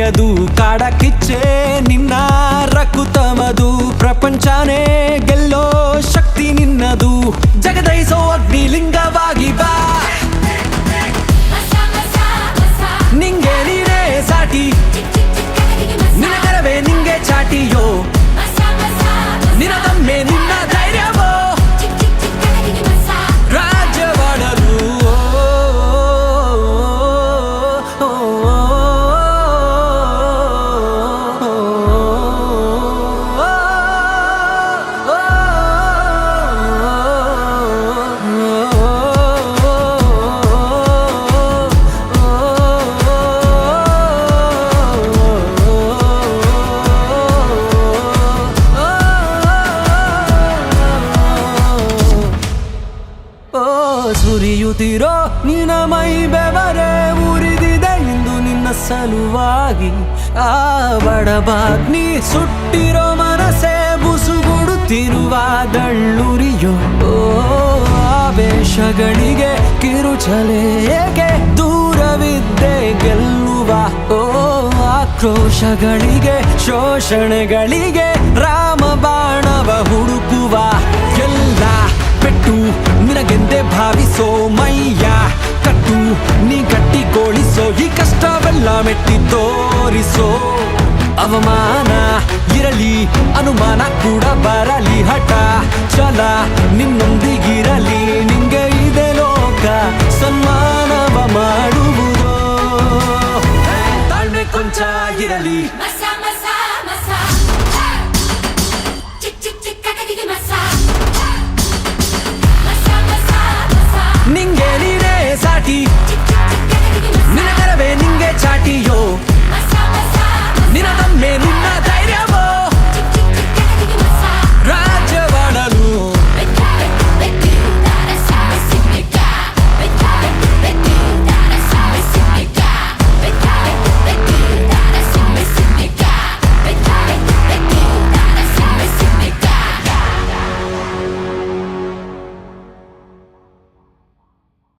ತಡೆಯದು ಕಾಡಕ್ಕಿಚ್ಚೆ ನಿನ್ನ ರಕುತಮದು ಪ್ರಪಂಚನೇ ಗೆಲ್ಲೋ ಶಕ್ತಿ ನಿನ್ನದು ಜಗದೈಸೋ ಅಗ್ನಿಲಿಂಗವಾಗಿ ಬಾ ನಿಂಗೆ ನೀನೇ ಸಾಟಿ ನಿನ್ನ ಕರವೇ ನಿಂಗೆ ಚಾಟಿಯೋ ನಿನ್ನದಮ್ಮೆ ನಿನ್ನ ಧೈರ್ಯವೋ ರಾಜ್ಯವಾಡಲು ಸುರಿಯುತ್ತಿರೋ ನಿನ್ನ ಮೈ ಬೆವರೇ ಉರಿದಿದೆ ಇಂದು ನಿನ್ನ ಸಲುವಾಗಿ ಆ ಬಡಬಾಗ್ನಿ ಸುಟ್ಟಿರೋ ಮನಸ್ಸೇ ಬುಸುಗುಡುತ್ತಿರುವ ದಳ್ಳುರಿಯೋ ಆವೇಶಗಳಿಗೆ ಕಿರುಚಲೇಗೆ ದೂರವಿದ್ದೆ ಗೆಲ್ಲುವ ಆಕ್ರೋಶಗಳಿಗೆ ಶೋಷಣೆಗಳಿಗೆ ರಾಮ ಬಾಣವ ಹುಡುಕುವ ಎಲ್ಲ ಪೆಟ್ಟು ನಿನಗೆಂದೇ ಭಾವಿಸೋ ಮೈಯ ಕಟ್ಟು ನೀ ಗಟ್ಟಿಗೊಳಿಸೋ ಈ ಕಷ್ಟವೆಲ್ಲ ಮೆಟ್ಟಿ ತೋರಿಸೋ ಅವಮಾನ ಇರಲಿ ಅನುಮಾನ ಕೂಡ ಬರಲಿ ಹಠ ಛಲ ನಿನ್ನೊಂದಿಗಿರಲಿ ನಿಂಗೆ ಇದೆ ಲೋಕ ಸನ್ಮಾನವ ಮಾಡುವುದೋ ತಾಳ್ಮೆ ಕೊಂಚ ಇರಲಿ ನಿಂಗೆ ನೀನೇ ಸಾಟಿ ನಿನ್ನ ಕರವೇ ನಿಂಗೆ ಚಾಟಿಯೋ